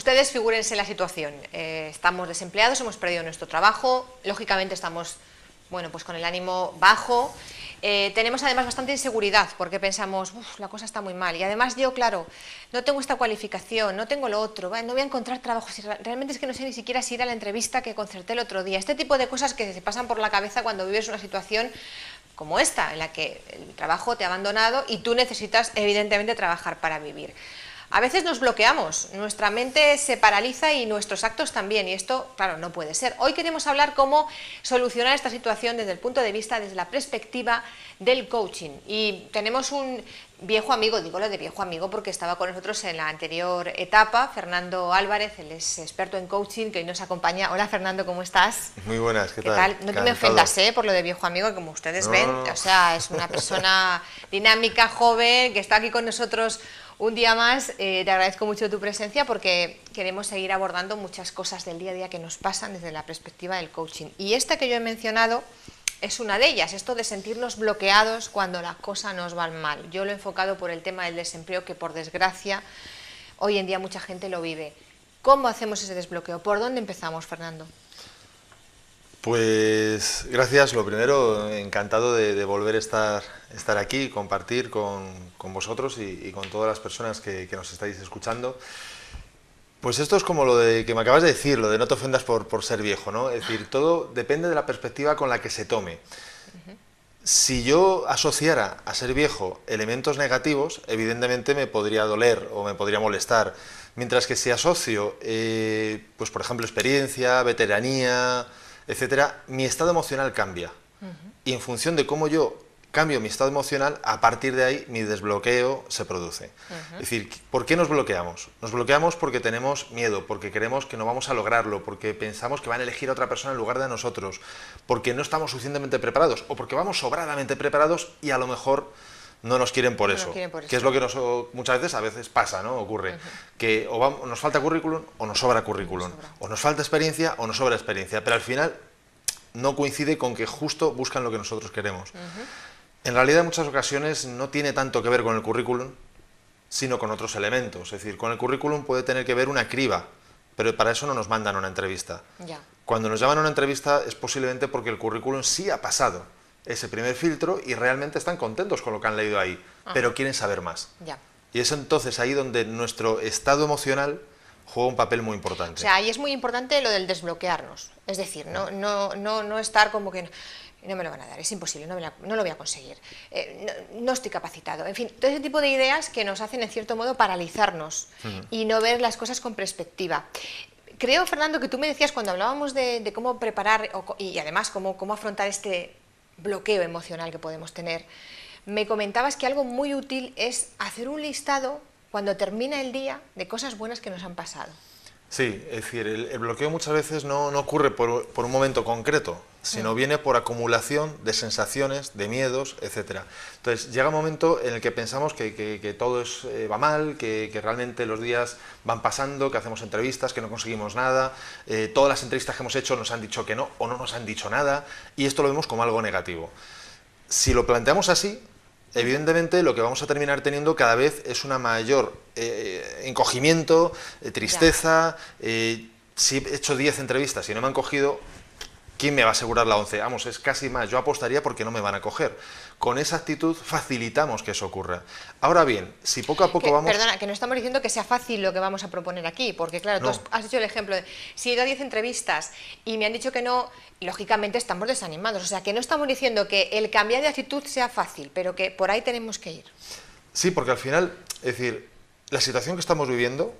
ustedes figúrense la situación. Estamos desempleados, hemos perdido nuestro trabajo, lógicamente estamos, bueno, pues con el ánimo bajo. Tenemos además bastante inseguridad porque pensamos, la cosa está muy mal, y además yo, claro, no tengo esta cualificación, no tengo lo otro, no voy a encontrar trabajo, realmente es que no sé ni siquiera si ir a la entrevista que concerté el otro día. Este tipo de cosas que se pasan por la cabeza cuando vives una situación como esta, en la que el trabajo te ha abandonado y tú necesitas evidentemente trabajar para vivir. A veces nos bloqueamos, nuestra mente se paraliza y nuestros actos también, y esto, claro, no puede ser. Hoy queremos hablar cómo solucionar esta situación desde el punto de vista, desde la perspectiva del coaching. Y tenemos un viejo amigo, digo lo de viejo amigo porque estaba con nosotros en la anterior etapa, Fernando Álvarez, él es experto en coaching, que hoy nos acompaña. Hola Fernando, ¿cómo estás? Muy buenas, ¿qué tal? No te me ofendas por lo de viejo amigo, como ustedes ven, o sea, es una persona dinámica, joven, que está aquí con nosotros un día más. Te agradezco mucho tu presencia porque queremos seguir abordando muchas cosas del día a día que nos pasan desde la perspectiva del coaching. Y esta que yo he mencionado es una de ellas, esto de sentirnos bloqueados cuando las cosas nos van mal. Yo lo he enfocado por el tema del desempleo, que por desgracia hoy en día mucha gente lo vive. ¿Cómo hacemos ese desbloqueo? ¿Por dónde empezamos, Fernando? Pues gracias, lo primero, encantado de volver a estar aquí, compartir con vosotros y con todas las personas que nos estáis escuchando. Pues esto es como lo de que me acabas de decir, lo de no te ofendas por ser viejo, ¿no? Es decir, todo depende de la perspectiva con la que se tome. Si yo asociara a ser viejo elementos negativos, evidentemente me podría doler o me podría molestar, mientras que si asocio, pues por ejemplo, experiencia, veteranía, etcétera, mi estado emocional cambia. Y en función de cómo yo cambio mi estado emocional, a partir de ahí mi desbloqueo se produce. Es decir, ¿por qué nos bloqueamos? Nos bloqueamos porque tenemos miedo, porque creemos que no vamos a lograrlo, porque pensamos que van a elegir a otra persona en lugar de a nosotros, porque no estamos suficientemente preparados, o porque vamos sobradamente preparados y a lo mejor no nos quieren por eso, que es lo que muchas veces pasa, ¿no? Ocurre, que o nos falta currículum o nos sobra currículum, o nos falta experiencia o nos sobra experiencia, pero al final no coincide con que justo buscan lo que nosotros queremos. En realidad en muchas ocasiones no tiene tanto que ver con el currículum, sino con otros elementos. Es decir, con el currículum puede tener que ver una criba, pero para eso no nos mandan a una entrevista. Cuando nos llaman a una entrevista es posiblemente porque el currículum sí ha pasado ese primer filtro y realmente están contentos con lo que han leído ahí, pero quieren saber más. Y es entonces ahí donde nuestro estado emocional juega un papel muy importante. O sea, ahí es muy importante lo del desbloquearnos, es decir, no estar como que no me lo van a dar, es imposible, no lo voy a conseguir, no estoy capacitado, en fin, todo ese tipo de ideas que nos hacen en cierto modo paralizarnos y no ver las cosas con perspectiva. Creo, Fernando, que tú me decías cuando hablábamos de cómo preparar y además cómo afrontar este bloqueo emocional que podemos tener, me comentabas que algo muy útil es hacer un listado cuando termina el día de cosas buenas que nos han pasado. Sí, es decir, el bloqueo muchas veces no ocurre por un momento concreto, sino viene por acumulación de sensaciones, de miedos, etc. Entonces llega un momento en el que pensamos que todo va mal, que realmente los días van pasando, que hacemos entrevistas, que no conseguimos nada, todas las entrevistas que hemos hecho nos han dicho que no o no nos han dicho nada, y esto lo vemos como algo negativo. Si lo planteamos así, evidentemente lo que vamos a terminar teniendo cada vez es una mayor encogimiento, tristeza. Si he hecho 10 entrevistas y no me han cogido, ¿quién me va a asegurar la 11? Vamos, es casi más, yo apostaría porque no me van a coger. Con esa actitud facilitamos que eso ocurra. Ahora bien, si poco a poco vamos... Perdona, que no estamos diciendo que sea fácil lo que vamos a proponer aquí, porque claro, tú has hecho el ejemplo de, si he ido a 10 entrevistas y me han dicho que no, lógicamente estamos desanimados. O sea, que no estamos diciendo que el cambiar de actitud sea fácil, pero que por ahí tenemos que ir. Sí, porque al final, es decir, la situación que estamos viviendo,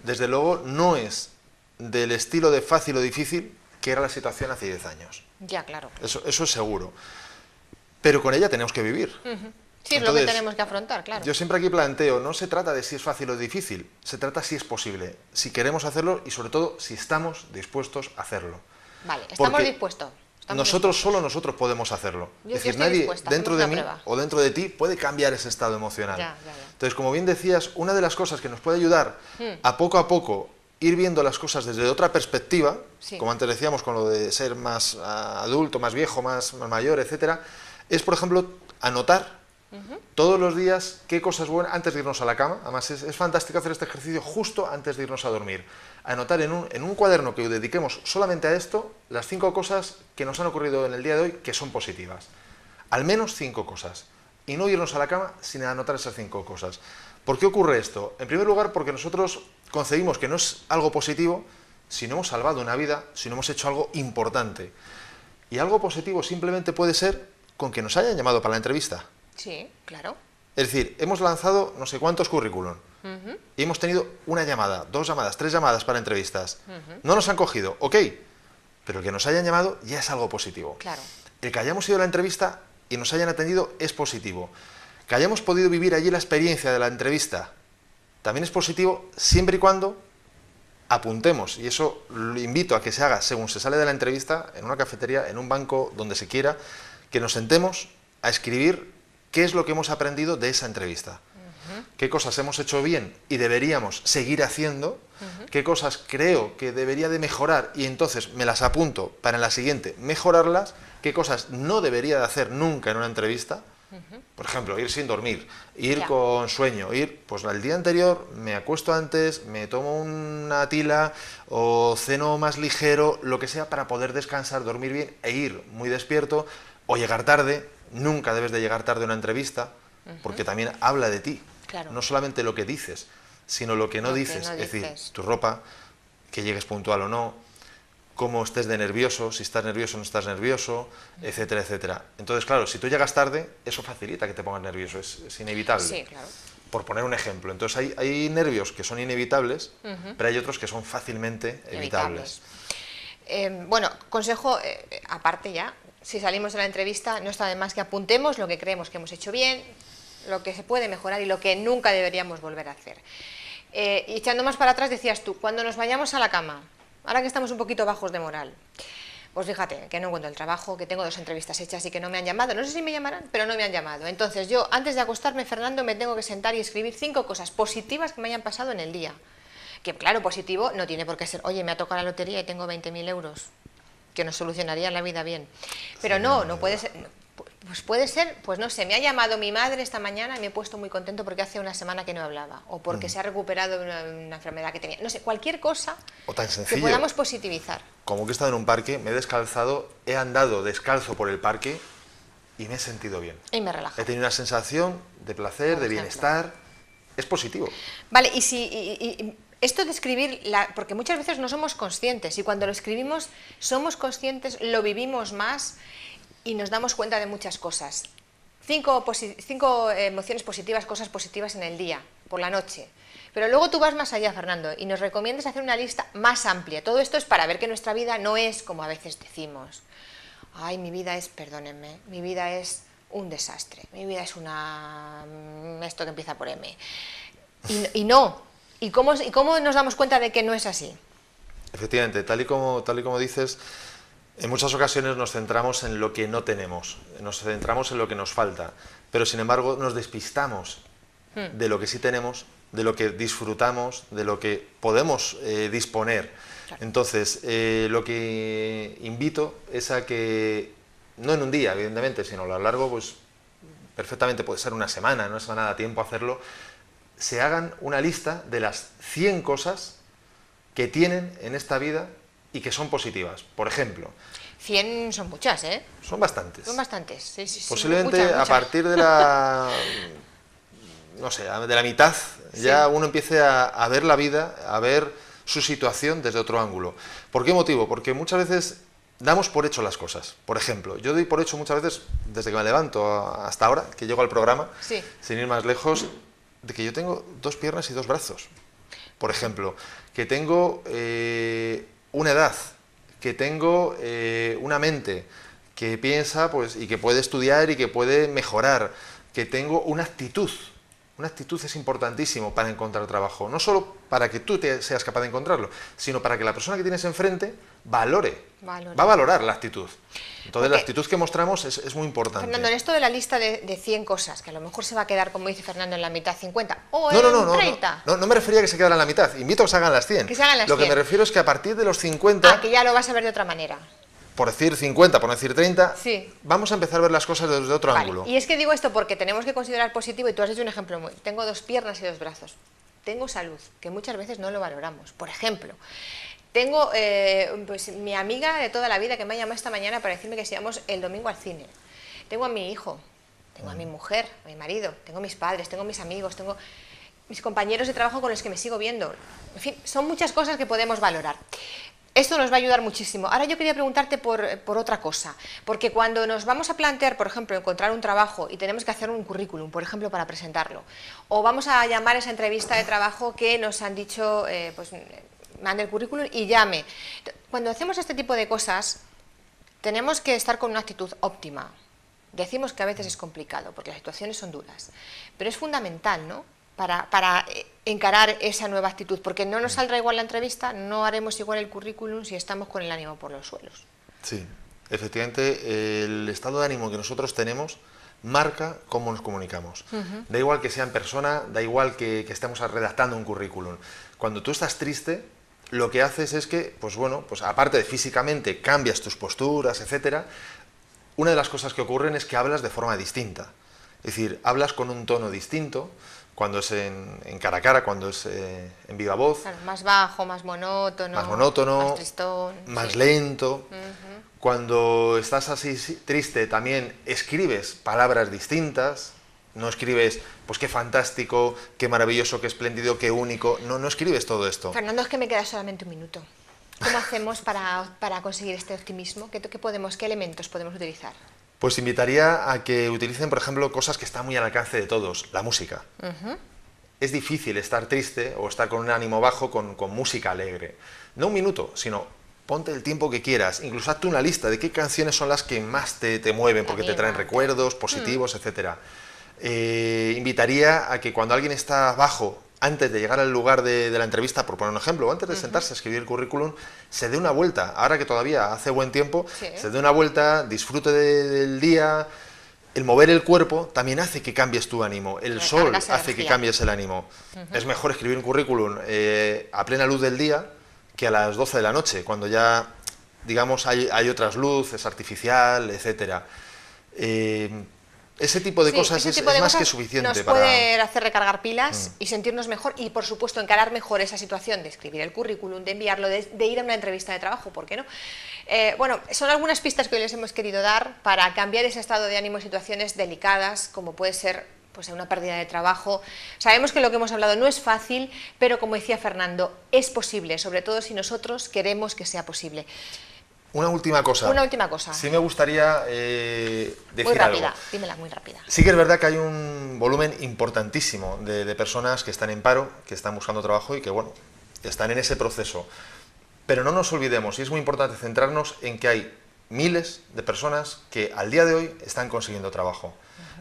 desde luego, no es del estilo de fácil o difícil que era la situación hace 10 años. Ya, claro. Eso es seguro. Pero con ella tenemos que vivir. Sí, es lo que tenemos que afrontar, claro. Yo siempre aquí planteo, no se trata de si es fácil o difícil, se trata si es posible, si queremos hacerlo y sobre todo si estamos dispuestos a hacerlo. Vale, estamos dispuestos. Solo nosotros podemos hacerlo. Es decir, nadie dentro de mí o dentro de ti puede cambiar ese estado emocional. Entonces, como bien decías, una de las cosas que nos puede ayudar a poco ir viendo las cosas desde otra perspectiva, como antes decíamos con lo de ser más adulto, más viejo, más mayor, etcétera, es, por ejemplo, anotar Todos los días, qué cosas buenas, antes de irnos a la cama, además es fantástico hacer este ejercicio justo antes de irnos a dormir. Anotar en un cuaderno que dediquemos solamente a esto, las 5 cosas que nos han ocurrido en el día de hoy que son positivas. Al menos 5 cosas. Y no irnos a la cama sin anotar esas 5 cosas. ¿Por qué ocurre esto? En primer lugar, porque nosotros concebimos que no es algo positivo si no hemos salvado una vida, si no hemos hecho algo importante. Y algo positivo simplemente puede ser con que nos hayan llamado para la entrevista. Sí, claro. Es decir, hemos lanzado no sé cuántos currículum y hemos tenido una llamada, 2 llamadas, 3 llamadas para entrevistas. No nos han cogido, ok, pero el que nos hayan llamado ya es algo positivo. Claro. El que hayamos ido a la entrevista y nos hayan atendido es positivo. Que hayamos podido vivir allí la experiencia de la entrevista también es positivo, siempre y cuando apuntemos, y eso lo invito a que se haga según se sale de la entrevista, en una cafetería, en un banco, donde se quiera, que nos sentemos a escribir qué es lo que hemos aprendido de esa entrevista. Qué cosas hemos hecho bien y deberíamos seguir haciendo, qué cosas creo que debería de mejorar y entonces me las apunto para en la siguiente mejorarlas, qué cosas no debería de hacer nunca en una entrevista. Por ejemplo, ir sin dormir, ir con sueño, pues el día anterior me acuesto antes, me tomo una tila o ceno más ligero, lo que sea, para poder descansar, dormir bien e ir muy despierto, o llegar tarde. Nunca debes de llegar tarde a una entrevista, porque también habla de ti, no solamente lo que dices, sino lo que no dices, es decir, tu ropa, que llegues puntual o no, cómo estés de nervioso, si estás nervioso o no estás nervioso, etcétera, etcétera. Entonces, claro, si tú llegas tarde, eso facilita que te pongas nervioso, es inevitable. Sí, claro. Por poner un ejemplo. Entonces, hay nervios que son inevitables, pero hay otros que son fácilmente evitables. Bueno, consejo, aparte ya, si salimos de la entrevista, no está de más que apuntemos lo que creemos que hemos hecho bien, lo que se puede mejorar y lo que nunca deberíamos volver a hacer. Y echando más para atrás, decías tú, cuando nos vayamos a la cama, ahora que estamos un poquito bajos de moral, pues fíjate, que no encuentro el trabajo, que tengo 2 entrevistas hechas y que no me han llamado, no sé si me llamarán, pero no me han llamado. Entonces yo, antes de acostarme, Fernando, me tengo que sentar y escribir 5 cosas positivas que me hayan pasado en el día. Que claro, positivo no tiene por qué ser, oye, me ha tocado la lotería y tengo 20.000 euros, que nos solucionaría la vida bien. Pero sí, no puede ser, pues puede ser, pues no sé, me ha llamado mi madre esta mañana y me he puesto muy contento porque hace una semana que no hablaba, o porque se ha recuperado de una enfermedad que tenía, no sé, cualquier cosa o tan sencillo, que podamos positivizar. Como que he estado en un parque, me he descalzado, he andado descalzo por el parque y me he sentido bien. Y me relaja. He tenido una sensación de placer, de bienestar, es positivo. Vale, y si... esto de escribir, porque muchas veces no somos conscientes y cuando lo escribimos somos conscientes, lo vivimos más y nos damos cuenta de muchas cosas. 5 emociones positivas, cosas positivas en el día, por la noche. Pero luego tú vas más allá, Fernando, y nos recomiendas hacer una lista más amplia. Todo esto es para ver que nuestra vida no es como a veces decimos. Ay, mi vida es, perdónenme, mi vida es un desastre, mi vida es esto que empieza por M. Y no. ¿Y cómo nos damos cuenta de que no es así? Efectivamente, tal y como dices, en muchas ocasiones nos centramos en lo que no tenemos, nos centramos en lo que nos falta, pero sin embargo nos despistamos de lo que sí tenemos, de lo que disfrutamos, de lo que podemos disponer. Claro. Entonces, lo que invito es a que, no en un día, evidentemente, sino a lo largo, pues perfectamente puede ser una semana, no es nada tiempo hacerlo, se hagan una lista de las 100 cosas que tienen en esta vida y que son positivas. Por ejemplo... 100 son muchas, ¿eh? Son bastantes. Son bastantes, sí. Posiblemente muchas. A partir de la... no sé, de la mitad, ya uno empiece a ver la vida, a ver su situación desde otro ángulo. ¿Por qué motivo? Porque muchas veces damos por hecho las cosas. Por ejemplo, yo doy por hecho muchas veces, desde que me levanto hasta ahora, que llego al programa, sin ir más lejos, de que yo tengo 2 piernas y 2 brazos. Por ejemplo, que tengo una edad, que tengo una mente que piensa pues, y que puede estudiar y que puede mejorar, que tengo una actitud. Una actitud es importantísimo para encontrar trabajo, no solo para que tú seas capaz de encontrarlo, sino para que la persona que tienes enfrente valore. Va a valorar la actitud. Entonces, la actitud que mostramos es muy importante. Fernando, en esto de la lista de 100 cosas, que a lo mejor se va a quedar, como dice Fernando, en la mitad, 50, o en 30. No me refería a que se quedara en la mitad, invito a que se hagan las 100. Que se hagan las 100. Lo que me refiero es que a partir de los 50... que ya lo vas a ver de otra manera. por decir 50, por decir 30, sí, vamos a empezar a ver las cosas desde otro ángulo. Y es que digo esto porque tenemos que considerar positivo, y tú has hecho un ejemplo, tengo 2 piernas y 2 brazos, tengo salud, que muchas veces no lo valoramos. Por ejemplo, tengo pues, mi amiga de toda la vida que me ha llamado esta mañana para decirme que si vamos el domingo al cine. Tengo a mi hijo, tengo a mi mujer, a mi marido, tengo mis padres, tengo mis amigos, tengo mis compañeros de trabajo con los que me sigo viendo. En fin, son muchas cosas que podemos valorar. Esto nos va a ayudar muchísimo. Ahora yo quería preguntarte por otra cosa, porque cuando nos vamos a plantear, por ejemplo, encontrar un trabajo y tenemos que hacer un currículum, por ejemplo, para presentarlo, o vamos a llamar a esa entrevista de trabajo que nos han dicho, pues mande el currículum y llame. Cuando hacemos este tipo de cosas, tenemos que estar con una actitud óptima. Decimos que a veces es complicado, porque las situaciones son duras, pero es fundamental, ¿no?, para encarar esa nueva actitud, porque no nos saldrá igual la entrevista, no haremos igual el currículum si estamos con el ánimo por los suelos. Sí, efectivamente, el estado de ánimo que nosotros tenemos marca cómo nos comunicamos. Da igual que sea en persona, da igual que estemos redactando un currículum. Cuando tú estás triste, lo que haces es que, pues bueno, pues aparte de físicamente cambias tus posturas, etcétera, una de las cosas que ocurren es que hablas de forma distinta. Es decir, hablas con un tono distinto, cuando es en cara a cara, cuando es en viva voz. Claro, más bajo, más monótono, más tristón, más lento. Cuando estás así triste también escribes palabras distintas, no escribes, pues qué fantástico, qué maravilloso, qué espléndido, qué único, no escribes todo esto. Fernando, es que me queda solamente un minuto. ¿Cómo hacemos para conseguir este optimismo? ¿Qué elementos podemos utilizar? Pues invitaría a que utilicen, por ejemplo, cosas que están muy al alcance de todos, la música. Es difícil estar triste o estar con un ánimo bajo con música alegre. No un minuto, sino ponte el tiempo que quieras, incluso hazte una lista de qué canciones son las que más te mueven, porque te traen recuerdos positivos, etc. Invitaría a que cuando alguien está bajo, antes de llegar al lugar de la entrevista, por poner un ejemplo, o antes de sentarse a escribir el currículum, se dé una vuelta. Ahora que todavía hace buen tiempo, se dé una vuelta, disfrute del día. El mover el cuerpo también hace que cambies tu ánimo. El sol hace que cambies el ánimo. Es mejor escribir un currículum a plena luz del día que a las 12 de la noche, cuando ya, digamos, hay otras luces, artificial, etcétera. Ese tipo de cosas es más que suficiente. Nos puede hacer recargar pilas y sentirnos mejor y, por supuesto, encarar mejor esa situación de escribir el currículum, de enviarlo, de ir a una entrevista de trabajo, ¿por qué no? Bueno, son algunas pistas que hoy les hemos querido dar para cambiar ese estado de ánimo en situaciones delicadas, como puede ser pues, una pérdida de trabajo. Sabemos que lo que hemos hablado no es fácil, pero como decía Fernando, es posible, sobre todo si nosotros queremos que sea posible. Una última cosa. Una última cosa. Sí me gustaría decir muy rápida, algo. Dímela muy rápida. Sí que es verdad que hay un volumen importantísimo de personas que están en paro, que están buscando trabajo y que, bueno, están en ese proceso. Pero no nos olvidemos, y es muy importante centrarnos en que hay miles de personas que al día de hoy están consiguiendo trabajo.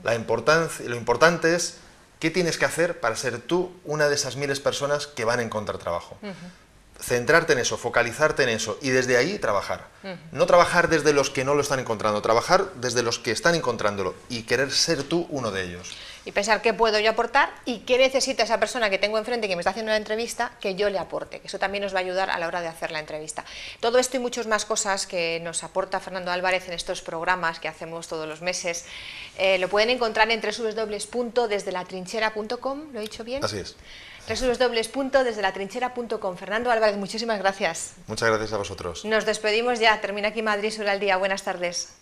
Lo importante es qué tienes que hacer para ser tú una de esas miles de personas que van a encontrar trabajo. Centrarte en eso, focalizarte en eso y desde ahí trabajar. No trabajar desde los que no lo están encontrando, trabajar desde los que están encontrándolo y querer ser tú uno de ellos. Y pensar qué puedo yo aportar y qué necesita esa persona que tengo enfrente que me está haciendo la entrevista que yo le aporte, que eso también nos va a ayudar a la hora de hacer la entrevista. Todo esto y muchas más cosas que nos aporta Fernando Álvarez en estos programas que hacemos todos los meses, lo pueden encontrar en www.desdelatrinchera.com, ¿lo he dicho bien? Así es. www.desdelatrinchera.com. Fernando Álvarez, muchísimas gracias. Muchas gracias a vosotros. Nos despedimos ya, termina aquí Madrid sobre el día. Buenas tardes.